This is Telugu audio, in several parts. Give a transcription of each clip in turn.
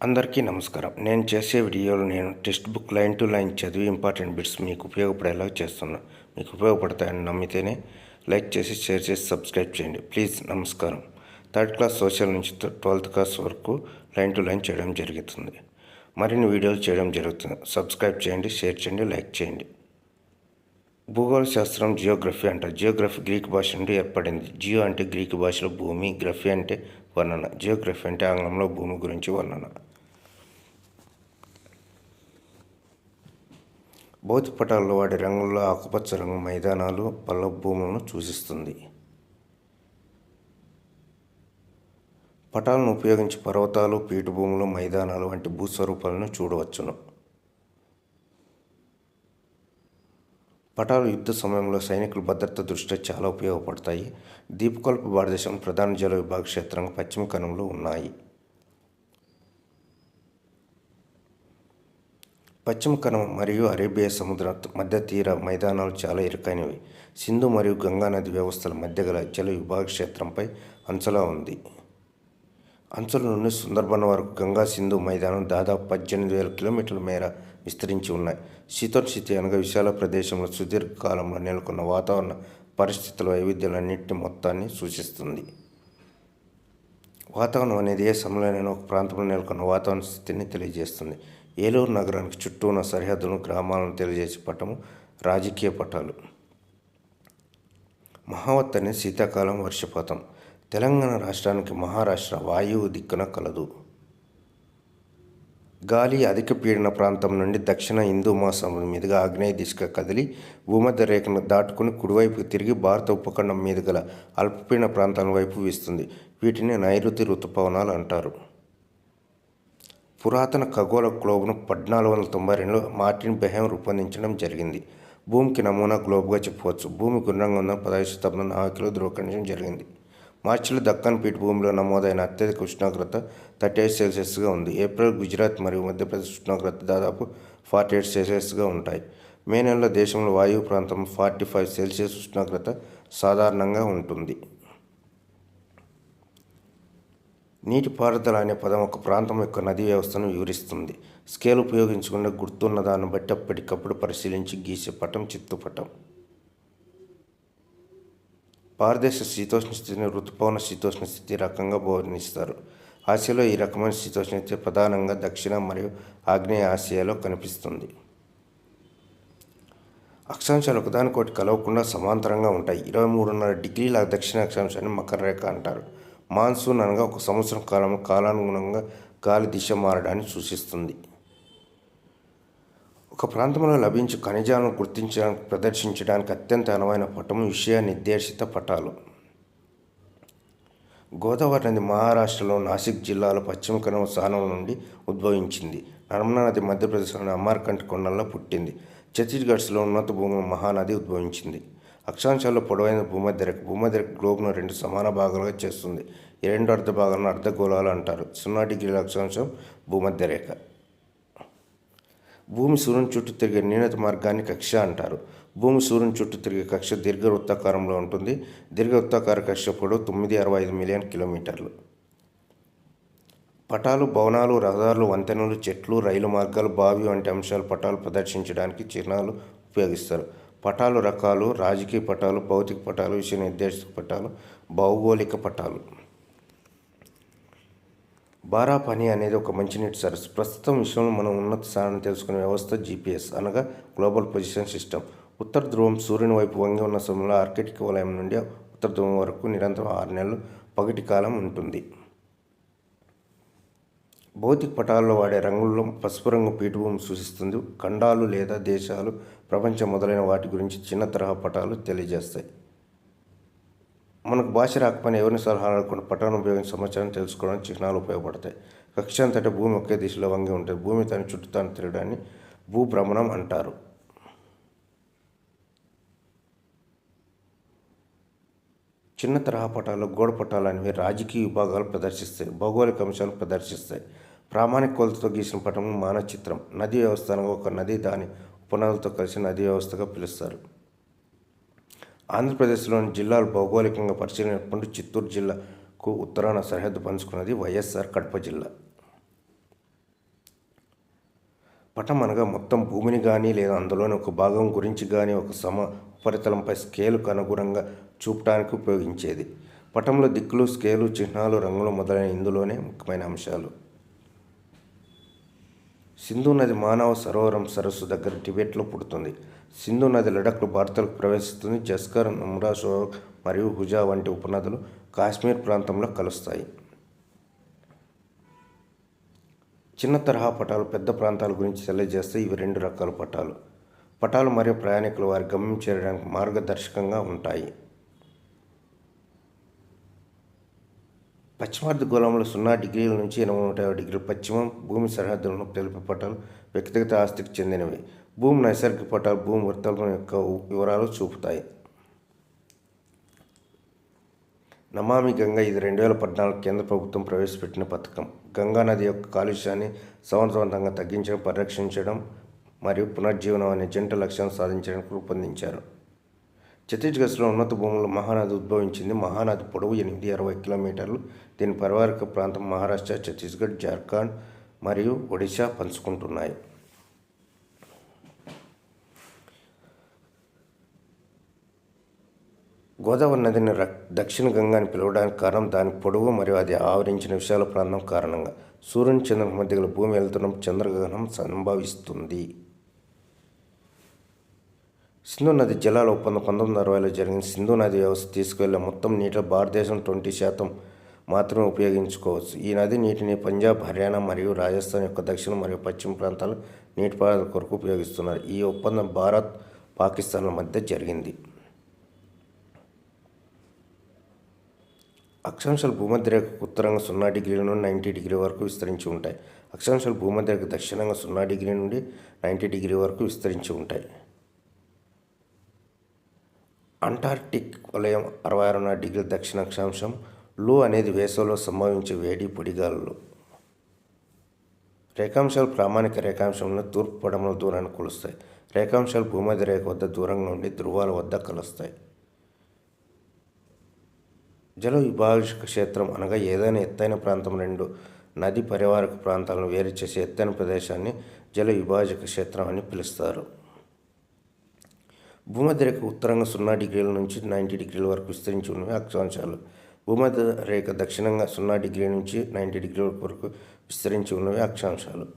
అందరికీ నమస్కారం. నేను చేసే వీడియోలు text book line to line చదివి ఇంపార్టెంట్ బిట్స్ మీకు ఉపయోగపడేలా చేస్తున్నాను. మీకు ఉపయోగపడతాయని నమ్మితేనే లైక్ చేసి, షేర్ చేసి, సబ్స్క్రైబ్ చేయండి ప్లీజ్. నమస్కారం. 3rd క్లాస్ సోషల్ నుంచి 12th క్లాస్ వరకు లైన్ టు లైన్ చేయడం జరుగుతుంది. మరిన్ని వీడియోలు చేయడం జరుగుతుంది. సబ్స్క్రైబ్ చేయండి, షేర్ చేయండి, లైక్ చేయండి. భూగోళ శాస్త్రం జియోగ్రఫీ అంటారు. జియోగ్రఫీ గ్రీక్ భాష నుండి ఏర్పడింది. జియో అంటే గ్రీక్ భాషలో భూమి, గ్రఫీ అంటే వర్ణన. జియోగ్రఫీ అంటే ఆంగ్లంలో భూమి గురించి వర్ణన. భౌతిక పటాల్లో వాడే రంగుల్లో ఆకుపచ్చ రంగు మైదానాలు, పల్లపు భూములను సూచిస్తుంది. పటాలను ఉపయోగించి పర్వతాలు, పీఠభూములు, మైదానాలు వంటి భూస్వరూపాలను చూడవచ్చును. పటాలు యుద్ధ సమయంలో సైనికుల భద్రత దృష్ట్యా చాలా ఉపయోగపడతాయి. ద్వీపకల్ప భారతదేశం ప్రధాన జల విభాగ క్షేత్రంగా పశ్చిమ కనుమలు ఉన్నాయి. పశ్చిమ కనుమ మరియు అరేబియా సముద్ర మధ్య తీర మైదానాలు చాలా ఇరుకైనవి. సింధు మరియు గంగా నది వ్యవస్థల మధ్య గల జల విభాగ క్షేత్రంపై అంచులా ఉంది. అంచుల నుండి సుందర్బన్ వరకు గంగా సింధు మైదానం దాదాపు 18,000 కిలోమీటర్ల మేర విస్తరించి ఉన్నాయి. శీతోష్ణస్థితి అనగా విశాల ప్రదేశంలో సుదీర్ఘకాలంలో నెలకొన్న వాతావరణ పరిస్థితుల వైవిధ్యాలన్నింటినీ మొత్తాన్ని సూచిస్తుంది. వాతావరణం అనేది ఏ సమయంలోనైనా ఒక ప్రాంతంలో నెలకొన్న వాతావరణ స్థితిని తెలియజేస్తుంది. ఏలూరు నగరానికి చుట్టూ ఉన్న సరిహద్దులను, గ్రామాలను తెలియజేసే పటము రాజకీయ పటాలు. మహావత్ అనేది శీతాకాలం వర్షపాతం. తెలంగాణ రాష్ట్రానికి మహారాష్ట్ర వాయువు దిక్కున కలదు. గాలి అధిక పీడన ప్రాంతం నుండి దక్షిణ హిందూ మహాసముద్రం మీదుగా ఆగ్నేయ దిశగా కదిలి భూమధ్య రేఖను దాటుకుని కుడివైపుకు తిరిగి భారత ఉపఖండం మీద గల అల్పపీడన ప్రాంతాల వైపు వీస్తుంది. వీటిని నైరుతి ఋతుపవనాలు అంటారు. పురాతన ఖగోళ గ్లోబ్ను 1492లో మార్టిన్ బెహెమ్ రూపొందించడం జరిగింది. భూమికి నమూనా గ్లోబ్గా చెప్పవచ్చు. భూమి గుండ్రంగా ఉందని 15వ శతాబ్దంలో నావికులు ధృవీకరించడం జరిగింది. మార్చిలో దక్కన్ పీఠభూమిలో నమోదైన అత్యధిక ఉష్ణోగ్రత 38 సెల్సియస్గా ఉంది. ఏప్రిల్ గుజరాత్ మరియు మధ్యప్రదేశ్ ఉష్ణోగ్రత దాదాపు 48 సెల్సియస్గా ఉంటాయి. మే నెలలో దేశంలో వాయువు ప్రాంతం 45 సెల్సియస్ ఉష్ణోగ్రత సాధారణంగా ఉంటుంది. నీటిపారుదల అనే పదం ఒక ప్రాంతం యొక్క నదీ వ్యవస్థను వివరిస్తుంది. స్కేల్ ఉపయోగించకుండా గుర్తున్న దాన్ని బట్టి అప్పటికప్పుడు పరిశీలించి గీసే పటం చిత్తుపటం. భారతదేశ శీతోష్ణ స్థితిని ఋతుపవన శీతోష్ణ స్థితి రకంగా వర్ణిస్తారు. ఆసియాలో ఈ రకమైన శీతోష్ణ స్థితి ప్రధానంగా దక్షిణ మరియు ఆగ్నేయ ఆసియాలో కనిపిస్తుంది. అక్షాంశాలు ఒకదానికొకటి కలవకుండా సమాంతరంగా ఉంటాయి. 23.5 డిగ్రీల దక్షిణ అక్షాంశాన్ని మకర రేఖ అంటారు. మాన్సూన్ అనగా ఒక సంవత్సరం కాలానుగుణంగా గాలి దిశ మారడాన్ని సూచిస్తుంది. ఒక ప్రాంతంలో లభించే ఖనిజాలను గుర్తించడానికి, ప్రదర్శించడానికి అత్యంత అనువైన పటం విషయ నిర్దేశిత పటాలు. గోదావరి నది మహారాష్ట్రలో నాసిక్ జిల్లాలో పశ్చిమ కనుమ స్థానం నుండి ఉద్భవించింది. నర్మదా నది మధ్యప్రదేశ్లోని అమర్కంటక్ కొండల్లో పుట్టింది. ఛత్తీస్గఢ్లో ఉన్నత భూమిలో మహానది ఉద్భవించింది. అక్షాంశాల్లో పొడవైన భూమధ్యరేఖ. భూమధ్యరేఖ గ్లోబ్ను 2 సమాన భాగాలుగా చేస్తుంది. ఈ 2 అర్ధ భాగాలను అర్ధగోళాలు అంటారు. 0 డిగ్రీల అక్షాంశం భూమధ్యరేఖ. భూమి సూర్యుని చుట్టూ తిరిగే నియమిత మార్గాన్ని కక్ష అంటారు. భూమి సూర్యుని చుట్టూ తిరిగే కక్ష దీర్ఘవృత్తాకారంలో ఉంటుంది. దీర్ఘవృత్తాకార కక్ష పొడవు 965 మిలియన్ కిలోమీటర్లు. పటాలు భవనాలు, రహదారులు, వంతెనలు, చెట్లు, రైలు మార్గాలు, బావి వంటి అంశాలు పటాలు ప్రదర్శించడానికి చిహ్నాలు ఉపయోగిస్తారు. పటాలు రకాలు: రాజకీయ పటాలు, భౌతిక పటాలు, విషయ నిర్దేశిత పటాలు, భౌగోళిక పటాలు. బారాపానీ అనేది ఒక మంచినీటి సరస్సు. ప్రస్తుతం విశ్వంలో మనం ఉన్నత స్థానాన్ని తెలుసుకునే వ్యవస్థ GPS అనగా గ్లోబల్ పొజిషన్ సిస్టమ్. ఉత్తర ధ్రువం సూర్యుని వైపు వంగి ఉన్న సమయంలో ఆర్కిటిక్ వలయం నుండి ఉత్తర ధ్రువం వరకు నిరంతరం 6 నెలలు పగటి కాలం ఉంటుంది. భౌతిక పటాల్లో వాడే రంగుల్లో పసుపు రంగు పీఠభూమి సూచిస్తుంది. ఖండాలు లేదా దేశాలు, ప్రపంచం మొదలైన వాటి గురించి చిన్న తరహా పటాలు తెలియజేస్తాయి. మనకు భాష రాకపోయినా ఎవరిని సలహా అడగకుండా పటాలను ఉపయోగించి సమాచారం తెలుసుకోవడానికి చిహ్నాలు ఉపయోగపడతాయి. కక్ష అంతటా భూమి ఒకే దిశలో వంగి ఉంటుంది. భూమి తన చుట్టూ తాను తిరగడాన్ని భూభ్రమణం అంటారు. చిన్న తరహా పటాలు, గోడ పటాలు అనేవి రాజకీయ విభాగాలు ప్రదర్శిస్తాయి. భౌగోళిక అంశాలు ప్రదర్శిస్తాయి. ప్రామాణిక కొలతతో గీసిన పటం మానచిత్రం. నదీ వ్యవస్థ అనగా ఒక నది దాని ఉపనదులతో కలిసి నదీ వ్యవస్థగా పిలుస్తారు. ఆంధ్రప్రదేశ్లోని జిల్లాలు భౌగోళికంగా పరిశీలించినప్పుడు చిత్తూరు జిల్లాకు ఉత్తరాన సరిహద్దు పంచుకున్నది వైఎస్ఆర్ కడప జిల్లా. పటం అనగా మొత్తం భూమిని కానీ లేదా అందులోని ఒక భాగం గురించి కానీ ఒక ఉపరితలంపై స్కేలుకు అనుగుణంగా చూపడానికి ఉపయోగించేది. పటంలో దిక్కులు, స్కేలు, చిహ్నాలు, రంగులు మొదలైన ఇందులోనే ముఖ్యమైన అంశాలు. సింధు నది మానవ సరోవరం సరస్సు దగ్గర టిబెట్లో పుడుతుంది. సింధు నది లడఖ్లో భారత్లోకి ప్రవేశిస్తుంది. జస్కర్, నుమ్రా, షోక్ మరియు హుజా వంటి ఉపనదులు కాశ్మీర్ ప్రాంతంలో కలుస్తాయి. చిన్న తరహా పటాలు పెద్ద ప్రాంతాల గురించి తెలియజేస్తే ఇవి 2 రకాల పటాలు. పటాలు మరియు ప్రయాణికులు వారి గమ్యం చేరడానికి మార్గదర్శకంగా ఉంటాయి. పశ్చిమార్ధగోళంలో 0 డిగ్రీల నుంచి 850 డిగ్రీల పశ్చిమం భూమి సరిహద్దులను తెలిపే పటాలు వ్యక్తిగత ఆస్తికి చెందినవి. భూమి నైసర్గిక పటాలు భూమి ఉపరితలం యొక్క వివరాలు చూపుతాయి. నమామి గంగా ఇది 2014 కేంద్ర ప్రభుత్వం ప్రవేశపెట్టిన పథకం. గంగా నది యొక్క కాలుష్యాన్ని సమర్థవంతంగా తగ్గించడం, పరిరక్షించడం మరియు పునర్జీవనం అనే జంట లక్ష్యాలను సాధించడానికి రూపొందించారు. ఛత్తీస్గఢ్లో ఉన్నత భూముల్లో మహానది ఉద్భవించింది. మహానది పొడవు 860 కిలోమీటర్లు. దీని పరివారక ప్రాంతం మహారాష్ట్ర, ఛత్తీస్గఢ్, జార్ఖండ్ మరియు ఒడిశా పంచుకుంటున్నాయి. గోదావరి నదిని దక్షిణ గంగా అని పిలవడానికి కారణం దాని పొడవు మరియు అది ఆవరించిన విశాల ప్రాంతం కారణంగా. సూర్యుని చంద్రుని మధ్య గల భూమి వెళ్తున్న చంద్రగ్రహణం సంభవిస్తుంది. సింధు నది జలాల ఒప్పందం 1960లో జరిగింది. సింధు నది వ్యవస్థ తీసుకువెళ్లే మొత్తం నీటిలో భారతదేశం 20% మాత్రమే ఉపయోగించుకోవచ్చు. ఈ నది నీటిని పంజాబ్, హర్యానా మరియు రాజస్థాన్ యొక్క దక్షిణ మరియు పశ్చిమ ప్రాంతాలు నీటిపారుదల కొరకు ఉపయోగిస్తున్నారు. ఈ ఒప్పందం భారత్, పాకిస్తాన్ల మధ్య జరిగింది. అక్షాంశాలు భూమధ్యరేఖకు ఉత్తరంగా 0 డిగ్రీల నుండి 90 డిగ్రీ వరకు విస్తరించి ఉంటాయి. అక్షాంశాలు భూమధ్యరేఖకు దక్షిణంగా 0 డిగ్రీ నుండి 90 డిగ్రీ వరకు విస్తరించి ఉంటాయి. అంటార్క్టిక్ వలయం 66 డిగ్రీల దక్షిణ అక్షాంశం. లూ అనేది వేసవిలో సంభవించే వేడి పొడిగాలులు. రేఖాంశాలు ప్రామాణిక రేఖాంశంలో తూర్పు పడమల దూరాన్ని కొలుస్తాయి. రేఖాంశాలు భూమధ్య రేఖ వద్ద దూరంగా ఉండి ధృవాల వద్ద కలుస్తాయి. జల విభాజక క్షేత్రం అనగా ఏదైనా ఎత్తైన ప్రాంతం 2 నది పరివారక ప్రాంతాలను వేరు చేసే ఎత్తైన ప్రదేశాన్ని జల విభాజక క్షేత్రం అని పిలుస్తారు. భూమధ్య రేఖ ఉత్తరంగా 0 డిగ్రీల నుంచి 90 డిగ్రీల వరకు విస్తరించి ఉన్నవి అక్షాంశాలు. భూమధ్య రేఖ దక్షిణంగా 0 డిగ్రీ నుంచి 90 డిగ్రీల వరకు విస్తరించి ఉన్నవి అక్షాంశాలు.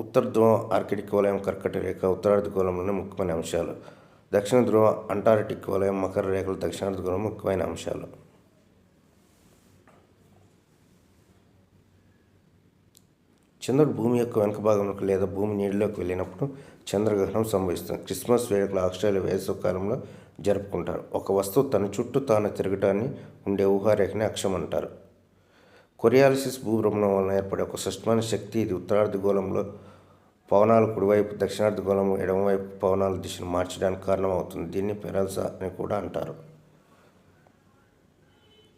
ఉత్తర ధ్రువం ఆర్కిటిక్ వలయం, కర్కట రేఖ ఉత్తరార్ధగోళంలోని ముఖ్యమైన అంశాలు. దక్షిణ ధ్రువం అంటార్కిటిక్ వలయం, మకర రేఖలు దక్షిణార్ధగోళం ముఖ్యమైన అంశాలు. చంద్రుడు భూమి యొక్క వెనుక భాగంలోకి లేదా భూమి నీటిలోకి వెళ్ళినప్పుడు చంద్రగ్రహణం సంభవిస్తుంది. క్రిస్మస్ వేడుకలు ఆస్ట్రేలియా వేసవికాలంలో జరుపుకుంటారు. ఒక వస్తువు తన చుట్టూ తాను తిరగటాన్ని ఉండే ఊహారేఖని అక్షం అంటారు. కొరియాలిసిస్ భూభ్రమణం వలన ఏర్పడే ఒక స్పష్టమైన శక్తి. ఇది ఉత్తరార్ధగోళంలో పవనాలు కుడివైపు, దక్షిణార్ధగోళం ఎడమవైపు పవనాల దిశను మార్చడానికి కారణమవుతుంది. దీన్ని పెరల్సా అని కూడా అంటారు.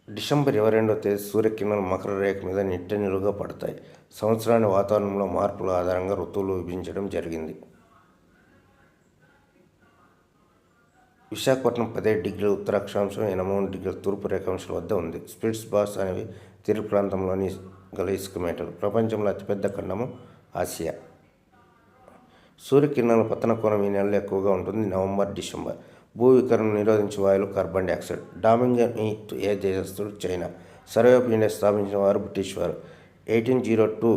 డిసెంబర్ 22వ తేదీ సూర్యకిరణాలు మకర రేఖ మీద నిలువుగా పడతాయి. సంవత్సరాన్ని వాతావరణంలో మార్పుల ఆధారంగా ఋతువులు విభజించడం జరిగింది. విశాఖపట్నం 17 డిగ్రీల ఉత్తర అక్షాంశం, 83 డిగ్రీల తూర్పు రేఖాంశం వద్ద ఉంది. స్పిట్స్ బాస్ అనేవి తీర ప్రాంతంలోని గల ఇసుక మేటలు. ప్రపంచంలో అతిపెద్ద ఖండము ఆసియా. సూర్యకిరణాల పతన కోణం ఈ నెలలో ఎక్కువగా ఉంటుంది, నవంబర్, డిసెంబర్. భూ వికరణను నిరోధించే వాయువులు కార్బన్ డైఆక్సైడ్. డామింగ్ ఏ దేశస్థుడు? చైనా. సర్వే ఆఫ్ ఇండియా స్థాపించిన వారు బ్రిటిష్ వారు. 1802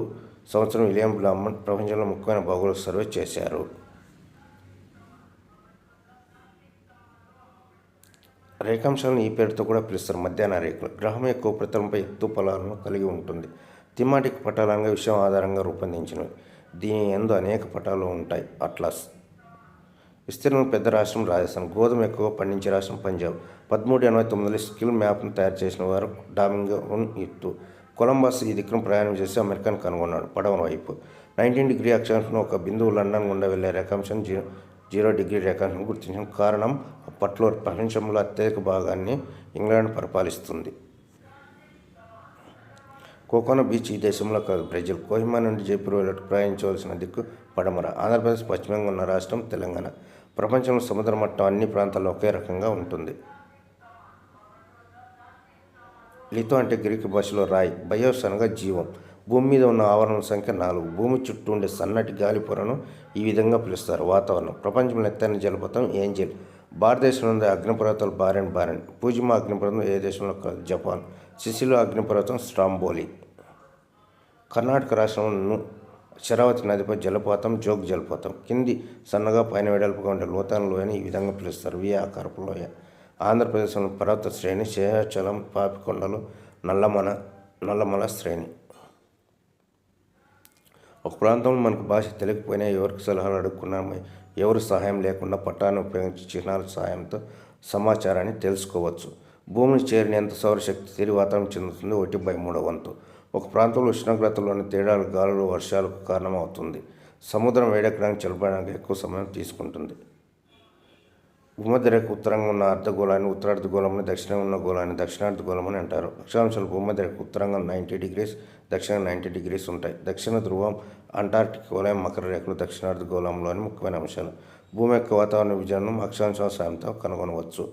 సంవత్సరం విలియం బ్లామన్ ప్రపంచంలో ముఖ్యమైన భౌగోళిక సర్వే చేశారు. రేఖాంశాలను ఈ పేరుతో కూడా పిలుస్తారు, మధ్యాహ్న రేఖలు. గ్రహం యొక్క ఉపరితలంపై ఎత్తు పొలాలను కలిగి ఉంటుంది. థిమాటిక్ పటాలంగా విషయం ఆధారంగా రూపొందించినవి. దీని యందు అనేక పటాలు ఉంటాయి. అట్లాస్. విస్తీర్ణం పెద్ద రాష్ట్రం రాజస్థాన్. గోధుమ ఎక్కువగా పండించే రాష్ట్రం పంజాబ్. 1389లో స్కిల్ మ్యాప్ను తయారు చేసిన వారు డామింగ్ ఇత్తు. కొలంబస్ ఈ దిక్కును ప్రయాణం చేసి అమెరికాను కనుగొన్నాడు, పడమర వైపు. 19 డిగ్రీ అక్షాంశంలో ఒక బిందువు లండన్ గుండా వెళ్ళే రేఖాంశం 0 డిగ్రీ రేఖాంశం గుర్తించిన కారణం అప్పట్లో ప్రపంచంలో అత్యధిక భాగాన్ని ఇంగ్లాండ్ పరిపాలిస్తుంది. కోకోనా బీచ్ ఈ దేశంలో కాదు, బ్రెజిల్. కోహిమా నుండి జైపూర్ వెళ్ళటకు ప్రయాణించవలసిన దిక్కు పడమర. ఆంధ్రప్రదేశ్ పశ్చిమంగా ఉన్న రాష్ట్రం తెలంగాణ. ప్రపంచంలో సముద్ర మట్టం అన్ని ప్రాంతాల్లో ఒకే రకంగా ఉంటుంది. లిథో అంటే గ్రీకు భాషలో రాయి. బయోస్ అనగా జీవం. భూమి మీద ఉన్న ఆవరణల సంఖ్య 4. భూమి చుట్టూ ఉండే సన్నటి గాలి పొరను ఈ విధంగా పిలుస్తారు. వాతావరణం. ప్రపంచంలో ఎత్తైన జలపాతం ఏంజెల్. భారతదేశంలో ఉండే అగ్నిపర్వతాలు బారెన్. పూజిమా అగ్నిపర్వతం ఏ దేశంలో కలదు? జపాన్. సిసిలో అగ్నిపర్వతం స్ట్రాంబోలి. కర్ణాటక రాష్ట్రంలో శరావతి నదిపై జలపాతం జోగ్ జలపాతం. కింది సన్నగా పైన వెడల్పుగా ఉండే లోతైన లోయని ఈ విధంగా పిలుస్తారు. వి ఆకారపు లోయ. ఆంధ్రప్రదేశ్లోని పర్వత శ్రేణి శేషాచలం, పాపికొండలు, నల్లమల శ్రేణి. ఒక ప్రాంతంలో మనకు భాష తెలియకపోయినా ఎవరికి సలహాలు అడుక్కున్నా ఎవరి సహాయం లేకుండా పట్టాన్ని ఉపయోగించి చిహ్నాల సహాయంతో సమాచారాన్ని తెలుసుకోవచ్చు. భూమిని చేరినంత సౌరశక్తి తిరిగి వాతావరణం చెందుతుంది 1/3 వంతు. ఒక ప్రాంతంలో ఉష్ణోగ్రతలోని తేడాలు గాలులు వర్షాలకు కారణమవుతుంది. సముద్రం వేడెక్కడానికి చల్లబడడానికి ఎక్కువ సమయం తీసుకుంటుంది. భూమధ్యరేఖ ఉత్తరంగా ఉన్న అర్ధగోళాన్ని ఉత్తరార్ధగోళంని, దక్షిణంగా ఉన్న గోళాన్ని దక్షిణార్ధగోళం అని అంటారు. అక్షాంశాలు భూమధ్యరేఖ ఉత్తరంగా 90 degrees, దక్షిణంగా 90 degrees ఉంటాయి. దక్షిణ ధ్రువం, అంటార్క్టిక్ వలయం, మకర రేఖలు దక్షిణార్ధగోళంలోని ముఖ్యమైన అంశాలు. భూమి యొక్క వాతావరణ విజయాన్ని అక్షాంశాల సాయంతో కనుగొనవచ్చు.